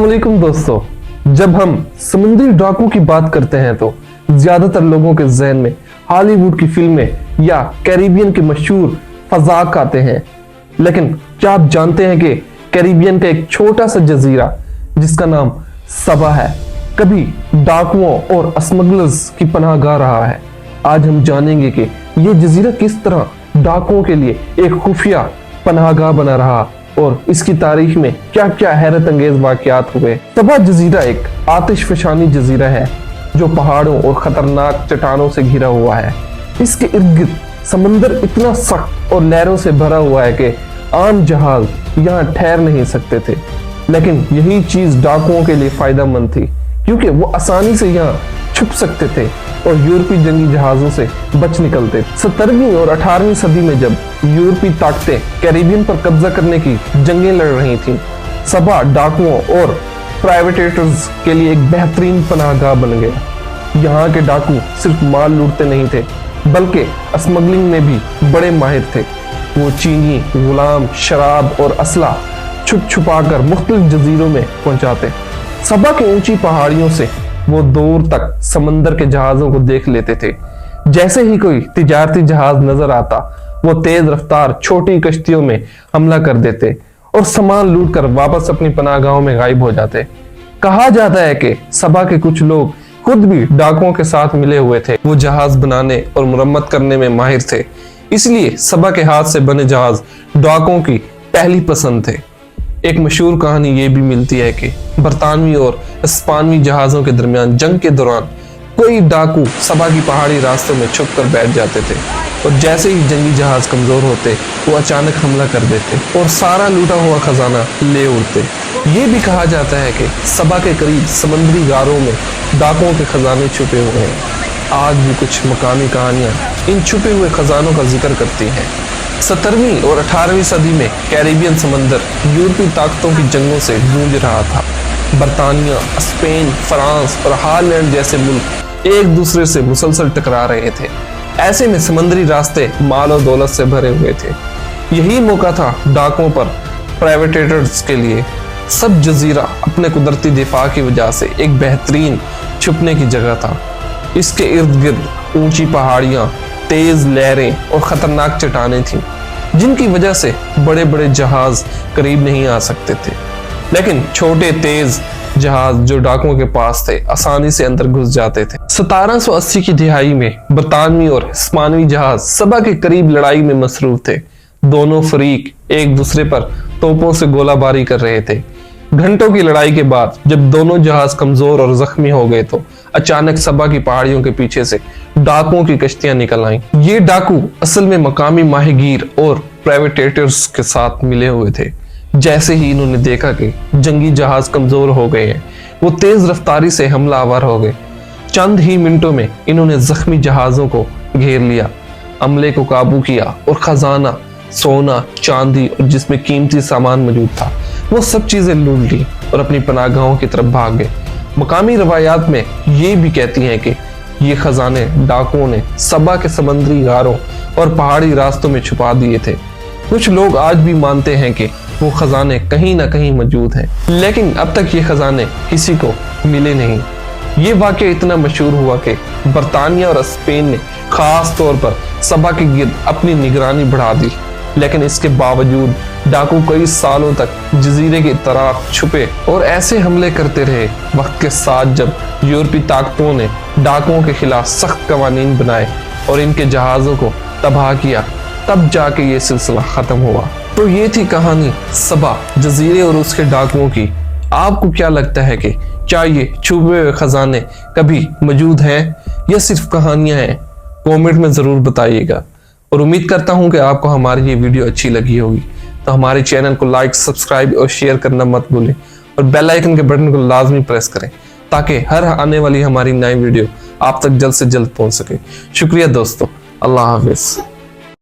वालेकुम दोस्तों, जब हम समुद्री डाकू की बात करते हैं तो ज्यादातर लोगों के जहन में हॉलीवुड की फिल्में या कैरिबियन के मशहूर फजाक आते हैं। लेकिन क्या आप जानते हैं कि कैरिबियन का एक छोटा सा जजीरा जिसका नाम सबा है कभी डाकुओं और स्मगलर्स की पनाहगाह रहा है। आज हम जानेंगे कि ये जजीरा किस तरह डाकुओं के लिए एक खुफिया पनाहगाह बना रहा और इसकी तारीख में क्या क्या हैरत अंगेज वाकयात हुए। सबा जजीरा एक आतिशफशानी जजीरा है जो पहाड़ों और खतरनाक चट्टानों से घिरा हुआ है। इसके इर्द गिर्द समंदर इतना सख्त और लहरों से भरा हुआ है कि आम जहाज यहाँ ठहर नहीं सकते थे। लेकिन यही चीज डाकुओं के लिए फायदेमंद थी क्योंकि वो आसानी से यहाँ छुप सकते थे और यूरोपीय जंगी जहाजों से बच निकलते। 17वीं और 18वीं सदी में जब यूरोपीय ताकतें कैरिबियन पर कब्जा करने की जंगें लड़ रही थीं, सबा डाकुओं और प्राइवेटेटर्स के लिए एक बेहतरीन पनाहगाह बन गया। यहाँ के डाकू सिर्फ माल लूटते नहीं थे बल्कि स्मगलिंग में भी बड़े माहिर थे। वो चीनी, गुलाम, शराब और असला छुप छुपा कर मुख्तलिफ जजीरों में पहुंचाते। सबा की ऊंची पहाड़ियों से वो दूर तक समंदर के जहाजों को देख लेते थे। जैसे ही कोई तिजारती जहाज नजर आता वो तेज रफ्तार छोटी कश्तियों में हमला कर देते और सामान लूट कर वापस अपनी पनाहगाहों में गायब हो जाते। कहा जाता है कि सबा के कुछ लोग खुद भी डाकुओं के साथ मिले हुए थे। वो जहाज बनाने और मुरम्मत करने में माहिर थे, इसलिए सबा के हाथ से बने जहाज डाकुओं की पहली पसंद थे। एक मशहूर कहानी ये भी मिलती है कि बरतानवी और स्पेनी जहाजों के दरमियान जंग के दौरान कोई डाकू सबा की पहाड़ी रास्तों में छुप कर बैठ जाते थे और जैसे ही जंगी जहाज कमजोर होते वो अचानक हमला कर देते और सारा लूटा हुआ खजाना ले उड़ते। ये भी कहा जाता है कि सबा के करीब समुद्री गारों में डाकुओं के खजाने छुपे हुए हैं। आज भी कुछ मकामी कहानियां इन छुपे हुए खजानों का जिक्र करती हैं। 17वीं और 18वीं सदी में कैरिबियन समंदर यूरोपीय ताकतों की जंगों से गूंज रहा था। बरतानिया, स्पेन, फ्रांस और हॉलैंड जैसे मुल्क एक दूसरे से मुसलसल टकरा रहे थे। ऐसे में समुद्री रास्ते माल और दौलत से भरे हुए थे। यही मौका था डाकुओं पर प्राइवेटेटर्स के लिए। सब जजीरा अपने कुदरती दिफा की वजह से एक बेहतरीन छुपने की जगह था। इसके इर्द गिर्द ऊंची पहाड़ियां, तेज लहरें और खतरनाक चट्टानें थीं जिनकी वजह से बड़े बड़े जहाज करीब नहीं आ सकते थे। लेकिन छोटे तेज जहाज जो डाकुओं के पास थे आसानी से अंदर घुस जाते थे। 1780 की दिहाई में बरतानवी और स्पेनी जहाज सबा के करीब लड़ाई में मसरूफ थे। दोनों फरीक एक दूसरे पर तोपों से गोलाबारी कर रहे थे। घंटों की लड़ाई के बाद जब दोनों जहाज कमजोर और जख्मी हो गए तो अचानक सबा की पहाड़ियों के पीछे से डाकुओं की कश्तियां निकल आईं। ये डाकू असल में मकामी माहिगीर और प्राइवेटेटर्स के साथ मिले हुए थे। जैसे ही इन्होंने देखा कि जंगी जहाज कमजोर हो गए हैं वो तेज रफ्तारी से हमला आवर हो गए। चंद ही मिनटों में इन्होंने जख्मी जहाजों को घेर लिया, अमले को काबू किया और खजाना, सोना, चांदी और जिसमें कीमती सामान मौजूद था वो सब चीजें लूट ली और अपनी पनाहगाहों की तरफ भाग गए। मकामी रवायात में ये भी कहती हैं कि ये खजाने डाकुओं ने सबा के समुद्री गारों और पहाड़ी रास्तों में छुपा दिए थे। कुछ लोग आज भी मानते हैं कि वो खजाने कहीं ना कहीं मौजूद हैं, लेकिन अब तक ये खजाने किसी को मिले नहीं। ये वाकया इतना मशहूर हुआ कि बरतानिया और स्पेन ने खास तौर पर सबा के गिर्द अपनी निगरानी बढ़ा दी। लेकिन इसके बावजूद डाकू कई सालों तक जजीरे की तरफ छुपे और ऐसे हमले करते रहे। वक्त के साथ जब यूरोपीय ताकतों ने डाकुओं के खिलाफ सख्त कवानीन बनाए और इनके जहाजों को तबाह किया, तब जाके ये सिलसिला खत्म हुआ। तो ये थी कहानी सबा जजीरे और उसके डाकुओं की। आपको क्या लगता है कि क्या ये छुपे हुए खजाने कभी मौजूद हैं या सिर्फ कहानियां हैं? कमेंट में जरूर बताइएगा और उम्मीद करता हूं कि आपको हमारी ये वीडियो अच्छी लगी होगी। तो हमारे चैनल को लाइक, सब्सक्राइब और शेयर करना मत भूलें और बेल आइकन के बटन को लाजमी प्रेस करें ताकि हर आने वाली हमारी नई वीडियो आप तक जल्द से जल्द पहुंच सके। शुक्रिया दोस्तों, अल्लाह हाफिज।